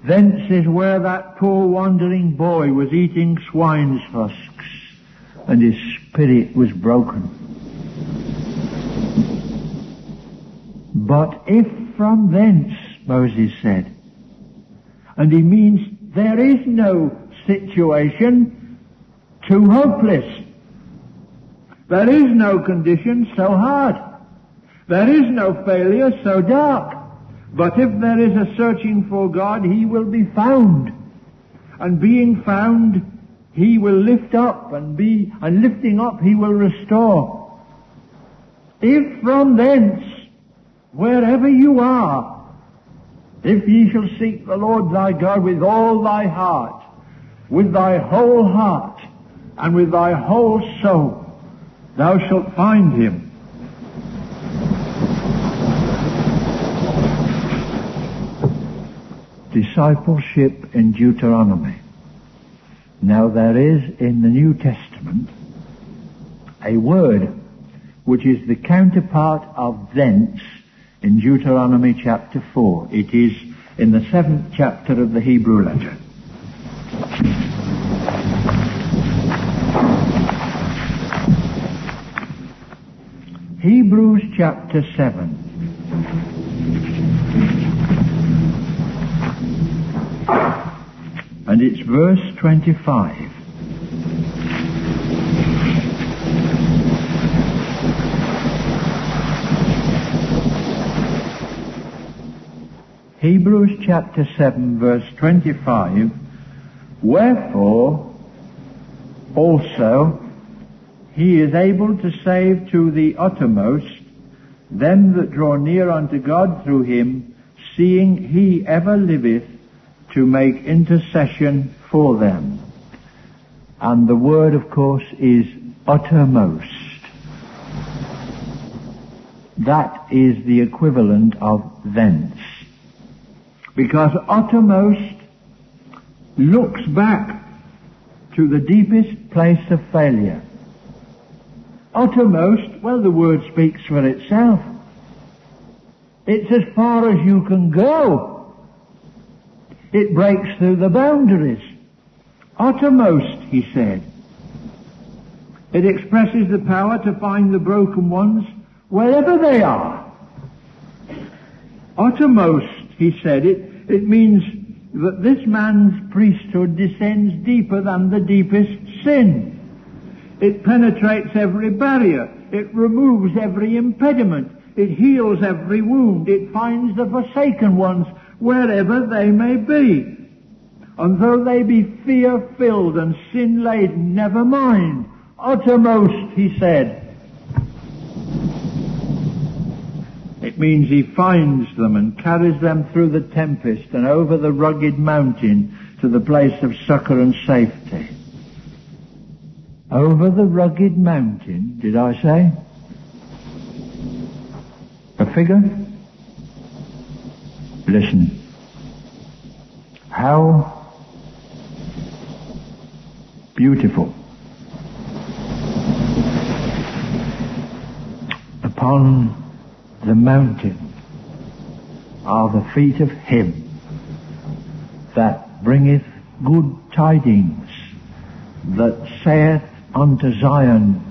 Thence is where that poor wandering boy was eating swine's husks, and his spirit was broken. But if from thence, Moses said, and he means there is no situation too hopeless. There is no condition so hard. There is no failure so dark. But if there is a searching for God, he will be found. And being found, he will lift up, and lifting up, he will restore. If from thence, wherever you are, if ye shall seek the Lord thy God with all thy heart, with thy whole heart, and with thy whole soul, thou shalt find him. Discipleship in Deuteronomy. Now there is in the New Testament a word which is the counterpart of thence in Deuteronomy chapter 4. It is in the 7th chapter of the Hebrew letter. Hebrews chapter 7. And it's verse 25. Hebrews chapter 7 verse 25. Wherefore also he is able to save to the uttermost them that draw near unto God through him, seeing he ever liveth to make intercession for them. And the word, of course, is uttermost. That is the equivalent of thence. Because uttermost looks back to the deepest place of failure. Uttermost, well, the word speaks for itself. It's as far as you can go. It breaks through the boundaries. Uttermost, he said. It expresses the power to find the broken ones wherever they are. Uttermost, he said, it means that this man's priesthood descends deeper than the deepest sin. It penetrates every barrier. It removes every impediment. It heals every wound. It finds the forsaken ones wherever they may be. And though they be fear-filled and sin-laden, never mind. Uttermost, he said. It means he finds them and carries them through the tempest and over the rugged mountain to the place of succor and safety. Over the rugged mountain, did I say? A figure? Listen. How beautiful. Upon the mountain are the feet of him that bringeth good tidings, that saith unto Zion,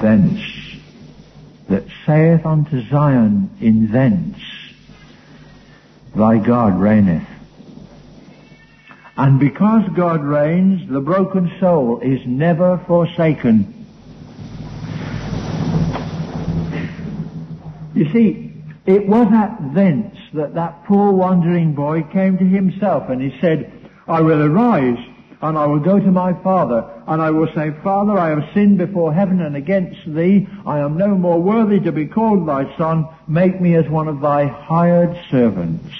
thence, that saith unto Zion in thence, thy God reigneth. And because God reigns, the broken soul is never forsaken. You see, it was at thence that poor wandering boy came to himself, and he said, I will arise, and I will go to my father, and I will say, Father, I have sinned before heaven and against thee. I am no more worthy to be called thy son. Make me as one of thy hired servants.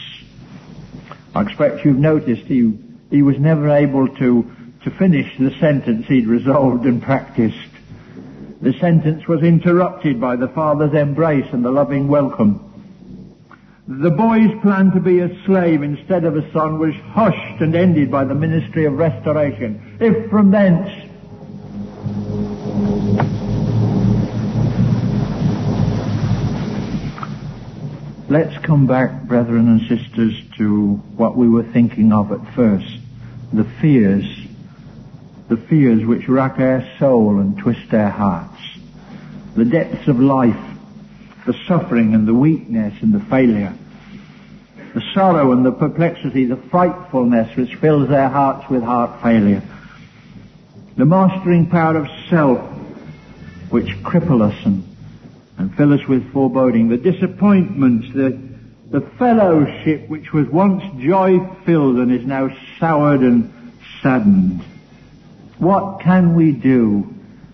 I expect you've noticed he was never able to finish the sentence he'd resolved and practiced. The sentence was interrupted by the father's embrace and the loving welcome. The boy's plan to be a slave instead of a son was hushed and ended by the ministry of restoration. If from thence, let's come back, brethren and sisters, to what we were thinking of at first. The fears which rack our soul and twist our hearts. The depths of life, the suffering and the weakness and the failure. The sorrow and the perplexity, the frightfulness which fills our hearts with heart failure. The mastering power of self which cripple us and fill us with foreboding. The disappointments, the fellowship which was once joy-filled and is now soured and saddened. What can we do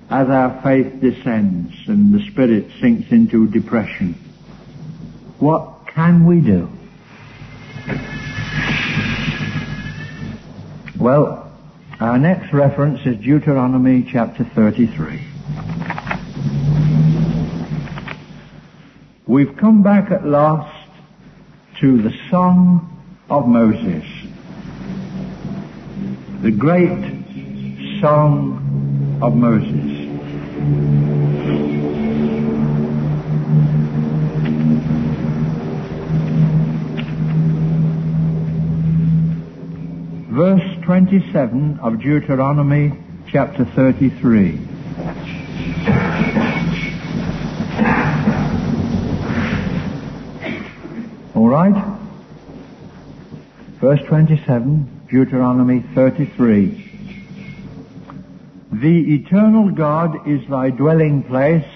as our faith descends and the spirit sinks into depression? What can we do? Well, our next reference is Deuteronomy chapter 33. We've come back at last to the Song of Moses, the great Song of Moses. Verse 27 of Deuteronomy chapter 33. All right? Verse 27, Deuteronomy 33. The eternal God is thy dwelling place,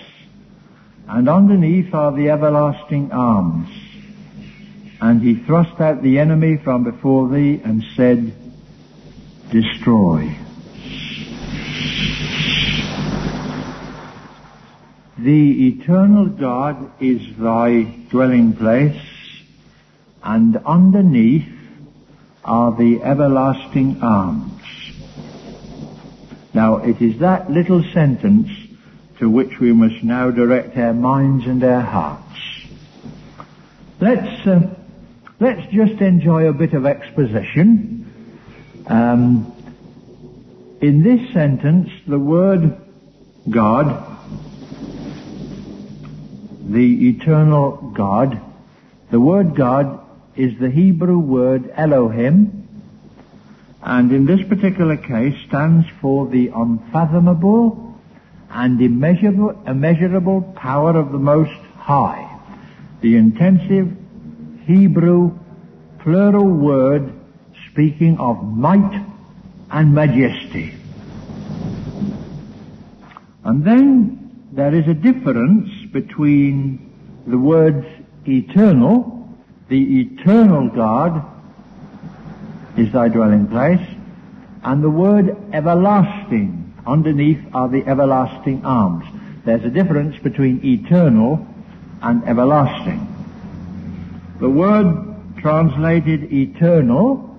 and underneath are the everlasting arms. And he thrust out the enemy from before thee and said, Destroy. The eternal God is thy dwelling place, and underneath are the everlasting arms. Now, it is that little sentence to which we must now direct our minds and our hearts. Let's just enjoy a bit of exposition. In this sentence, the word God, the eternal God, the word God is the Hebrew word Elohim, and in this particular case stands for the unfathomable and immeasurable power of the Most High, the intensive Hebrew plural word speaking of might and majesty. And then there is a difference between the words eternal, the eternal God is thy dwelling place, and the word everlasting. Underneath are the everlasting arms. There's a difference between eternal and everlasting. The word translated eternal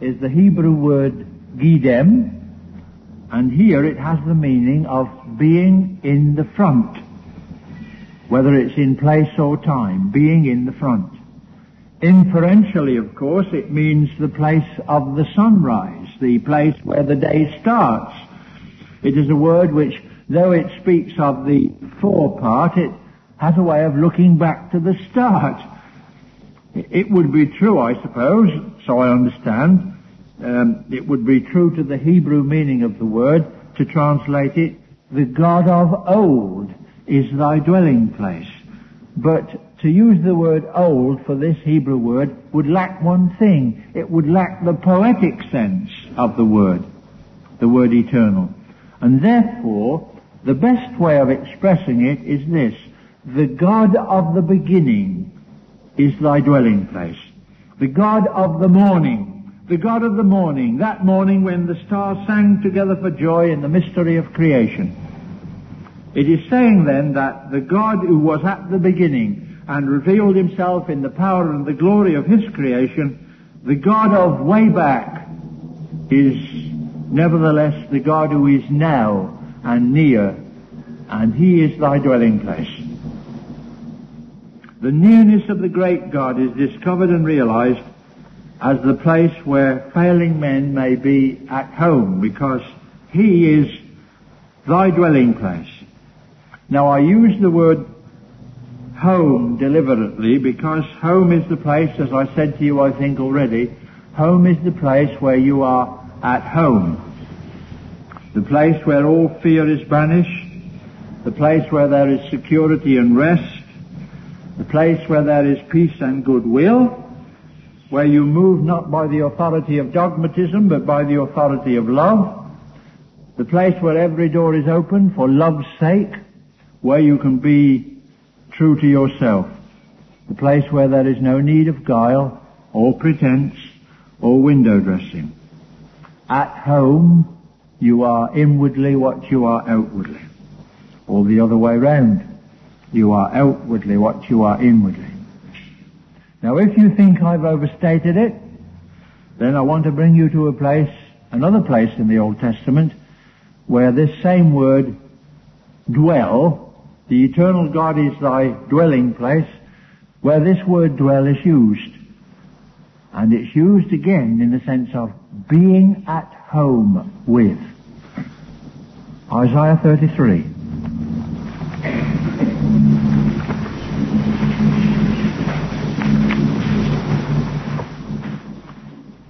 is the Hebrew word gidem, and here it has the meaning of being in the front, whether it's in place or time, being in the front. Inferentially, of course, it means the place of the sunrise, the place where the day starts. It is a word which, though it speaks of the forepart, it has a way of looking back to the start. It would be true, I suppose, so I understand, it would be true to the Hebrew meaning of the word to translate it, the God of old is thy dwelling place. But to use the word old for this Hebrew word would lack one thing. It would lack the poetic sense of the word eternal. And therefore, the best way of expressing it is this: the God of the beginning is thy dwelling place. The God of the morning, that morning when the stars sang together for joy in the mystery of creation. It is saying then that the God who was at the beginning and revealed himself in the power and the glory of his creation, the God of way back, is nevertheless the God who is now and near, and he is thy dwelling place. The nearness of the great God is discovered and realized as the place where failing men may be at home, because he is thy dwelling place. Now, I use the word home deliberately, because home is the place, as I said to you I think already, home is the place where you are at home. The place where all fear is banished, the place where there is security and rest, the place where there is peace and goodwill, where you move not by the authority of dogmatism but by the authority of love, the place where every door is open for love's sake, where you can be true to yourself, the place where there is no need of guile or pretense or window dressing. At home, you are inwardly what you are outwardly, or the other way round. You are outwardly what you are inwardly. Now, if you think I've overstated it, then I want to bring you to a place, another place in the Old Testament, where this same word, dwell, the eternal God is thy dwelling place, where this word dwell is used. And it's used again in the sense of being at home with. Isaiah 33.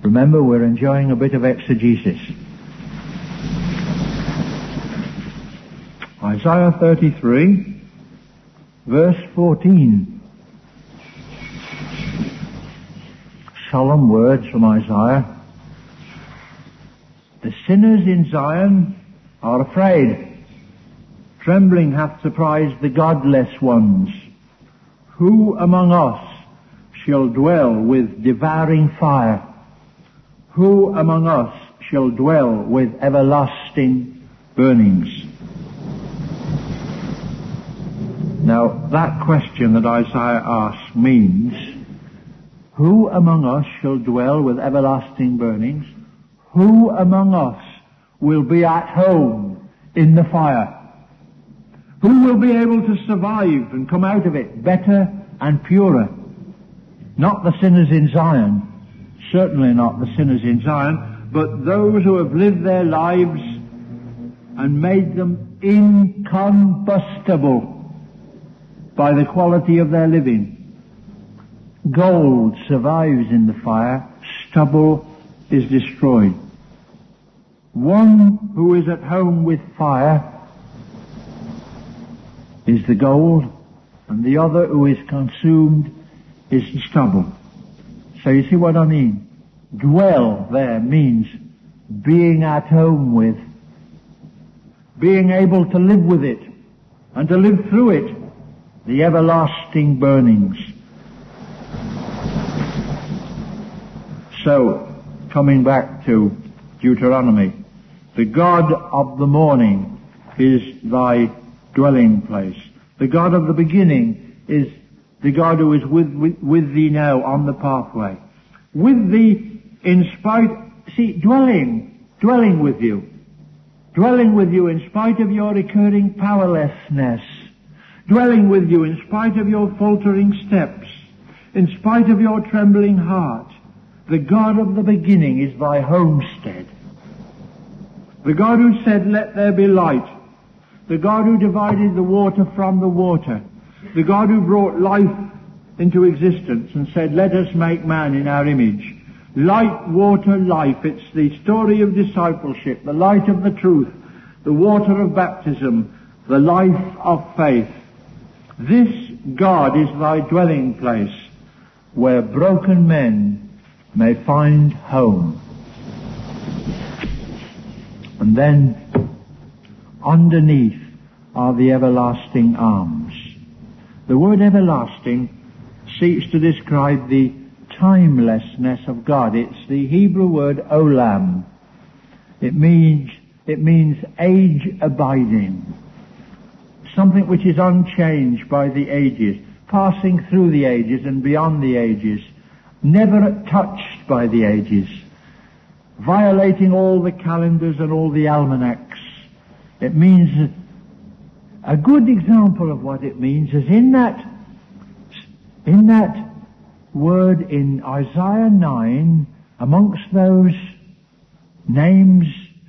Remember, we're enjoying a bit of exegesis. Isaiah 33, verse 14. Solemn words from Isaiah. The sinners in Zion are afraid. Trembling hath surprised the godless ones. Who among us shall dwell with devouring fire? Who among us shall dwell with everlasting burnings? Now, that question that Isaiah asks means, who among us shall dwell with everlasting burnings? Who among us will be at home in the fire? Who will be able to survive and come out of it better and purer? Not the sinners in Zion, certainly not the sinners in Zion, but those who have lived their lives and made them incombustible by the quality of their living. Gold survives in the fire, stubble is destroyed. One who is at home with fire is the gold, and the other who is consumed is the stubble. So you see what I mean? Dwell there means being at home with, being able to live with it, and to live through it, the everlasting burnings. So, coming back to Deuteronomy, the God of the morning is thy dwelling place. The God of the beginning is the God who is with thee now on the pathway. With thee in spite, dwelling with you. Dwelling with you in spite of your recurring powerlessness. Dwelling with you in spite of your faltering steps. In spite of your trembling heart. The God of the beginning is thy homestead. The God who said, let there be light. The God who divided the water from the water. The God who brought life into existence and said, let us make man in our image. Light, water, life. It's the story of discipleship, the light of the truth, the water of baptism, the life of faith. This God is thy dwelling place, where broken men may find home. And then underneath are the everlasting arms. The word everlasting seeks to describe the timelessness of God. It's the Hebrew word olam. It means age abiding. Something which is unchanged by the ages, passing through the ages and beyond the ages, never touched by the ages, violating all the calendars and all the almanacs. It means, a good example of what it means is in that word in Isaiah 9, amongst those names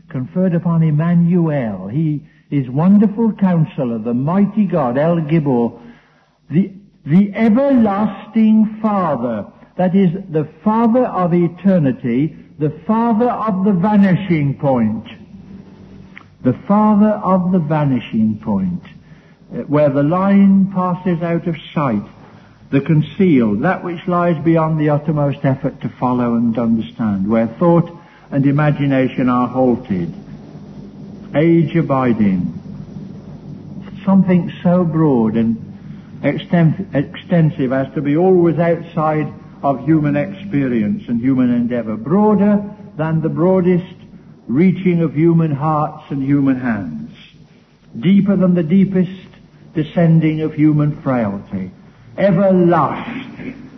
conferred upon Emmanuel. He is Wonderful Counselor, the Mighty God, El Gibor. the everlasting Father, that is, the Father of eternity, the Father of the vanishing point. The Father of the vanishing point, where the line passes out of sight, the concealed, that which lies beyond the uttermost effort to follow and understand, where thought and imagination are halted, age abiding, something so broad and extensive as to be always outside of human experience and human endeavor, broader than the broadest reaching of human hearts and human hands, deeper than the deepest descending of human frailty, everlasting,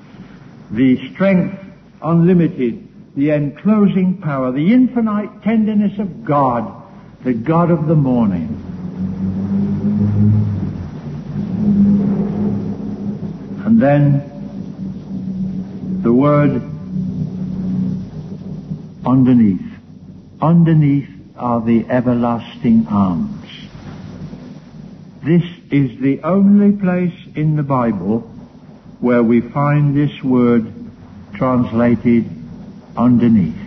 the strength unlimited, the enclosing power, the infinite tenderness of God, the God of the morning. And then the word underneath. Underneath are the everlasting arms. This is the only place in the Bible where we find this word translated underneath.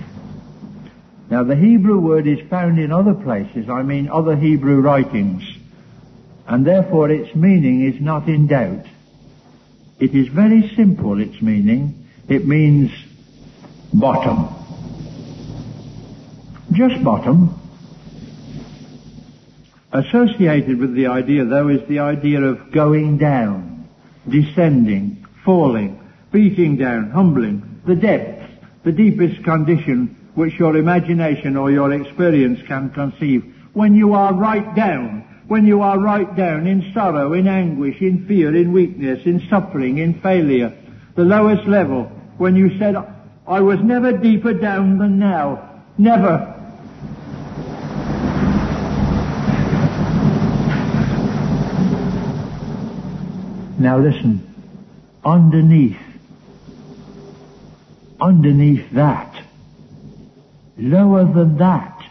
Now the Hebrew word is found in other places, other Hebrew writings, and therefore its meaning is not in doubt. It is very simple, its meaning. It means bottom. Just bottom. Associated with the idea, though, is the idea of going down, descending, falling, beating down, humbling, the depths, the deepest condition which your imagination or your experience can conceive. When you are right down in sorrow, in anguish, in fear, in weakness, in suffering, in failure, the lowest level, when you said, I was never deeper down than now. Never. Now listen, underneath that, lower than that,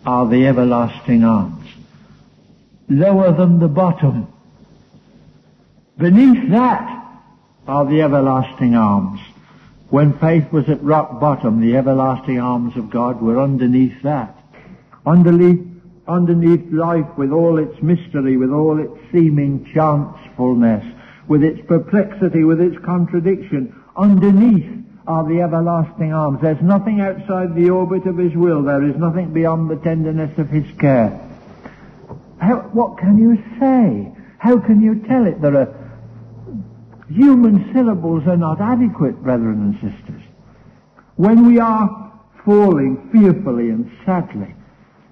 are the everlasting arms. Lower than the bottom. Beneath that are the everlasting arms. When faith was at rock bottom, the everlasting arms of God were underneath that. Underneath life, with all its mystery, with all its seeming chancefulness, with its perplexity, with its contradiction, underneath are the everlasting arms. There's nothing outside the orbit of His will. There is nothing beyond the tenderness of His care. What can you say? How can you tell it? Human syllables are not adequate, brethren and sisters. When we are falling fearfully and sadly,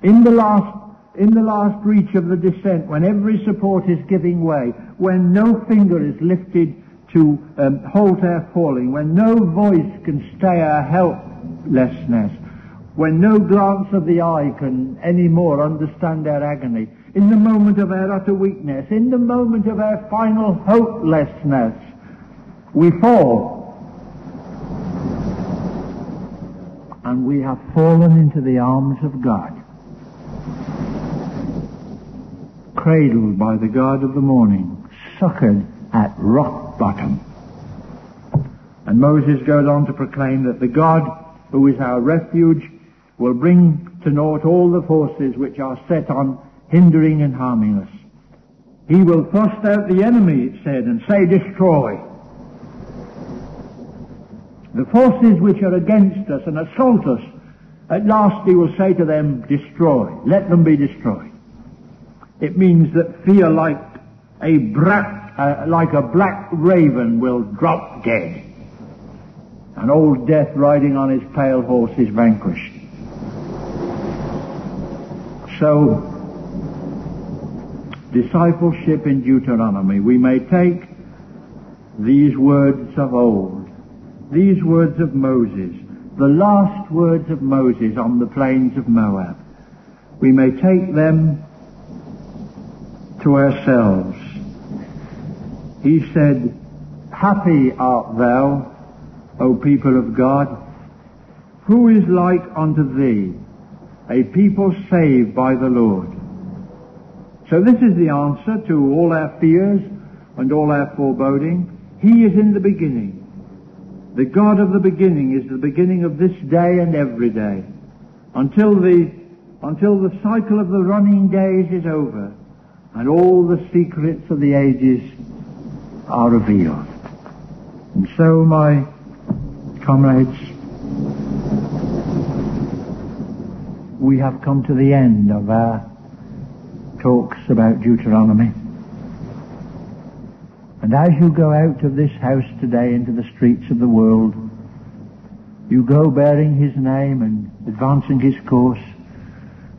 in the last reach of the descent, when every support is giving way, when no finger is lifted to halt our falling, when no voice can stay our helplessness, when no glance of the eye can any more understand our agony, in the moment of our utter weakness, in the moment of our final hopelessness, we fall. And we have fallen into the arms of God, cradled by the God of the morning, succored at rock bottom. And Moses goes on to proclaim that the God who is our refuge will bring to naught all the forces which are set on hindering and harming us. He will thrust out the enemy, it said, and say, destroy. The forces which are against us and assault us, at last He will say to them, destroy. Let them be destroyed. It means that fear, like a black raven, will drop dead. And old death, riding on his pale horse, is vanquished. So, discipleship in Deuteronomy, we may take these words of old, these words of Moses, the last words of Moses on the plains of Moab. We may take them to ourselves. He said, happy art thou, O people of God, who is like unto thee, a people saved by the Lord. So this is the answer to all our fears and all our foreboding. He is in the beginning. The God of the beginning is the beginning of this day and every day, until the cycle of the running days is over and all the secrets of the ages are revealed. And so, my comrades, we have come to the end of our talks about Deuteronomy. And as you go out of this house today into the streets of the world, you go bearing his name and advancing his course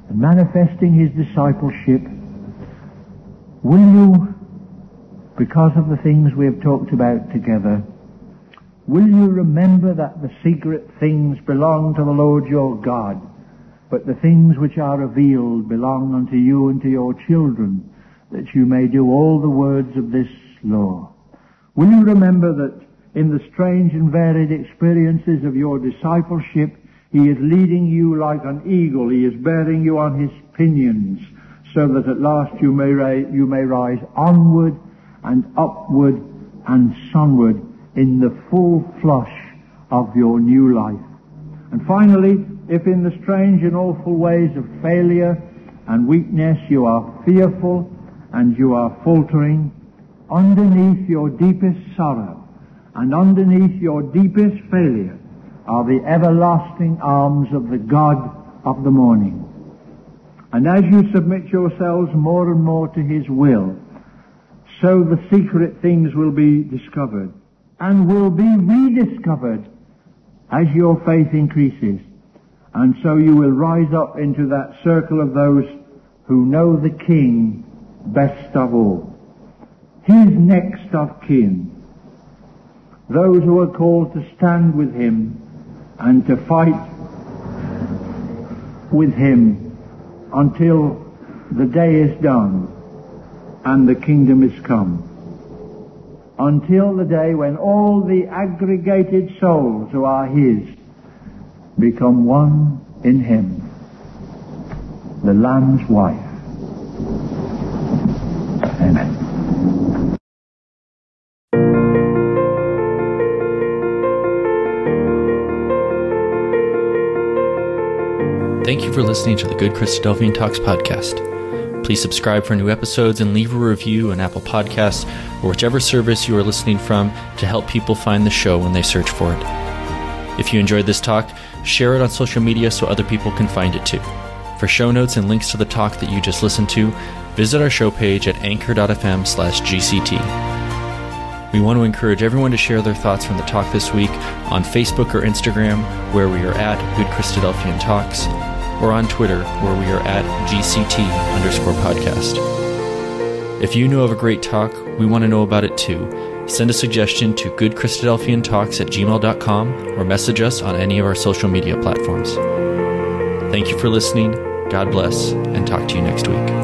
and manifesting his discipleship. Will you, because of the things we have talked about together, will you remember that the secret things belong to the Lord your God, but the things which are revealed belong unto you and to your children, that you may do all the words of this law? Will you remember that in the strange and varied experiences of your discipleship, he is leading you like an eagle, he is bearing you on his pinions, so that at last you may rise onward and upward and sunward in the full flush of your new life. And finally, if in the strange and awful ways of failure and weakness you are fearful and you are faltering, underneath your deepest sorrow and underneath your deepest failure are the everlasting arms of the God of the morning. And as you submit yourselves more and more to his will, so the secret things will be discovered and will be rediscovered as your faith increases. And so you will rise up into that circle of those who know the King best of all, his next of kin, those who are called to stand with him and to fight with him until the day is done and the kingdom is come. Until the day when all the aggregated souls who are his become one in him, the Lamb's wife. Amen. Thank you for listening to the Good Christadelphian Talks Podcast. Please subscribe for new episodes and leave a review on Apple Podcasts or whichever service you are listening from to help people find the show when they search for it. If you enjoyed this talk, share it on social media so other people can find it too. For show notes and links to the talk that you just listened to, visit our show page at anchor.fm/GCT. We want to encourage everyone to share their thoughts from the talk this week on Facebook or Instagram, where we are at Good Christadelphian Talks, or on Twitter, where we are at GCT_podcast. If you know of a great talk, we want to know about it too. Send a suggestion to goodchristadelphiantalks@gmail.com or message us on any of our social media platforms. Thank you for listening. God bless, and talk to you next week.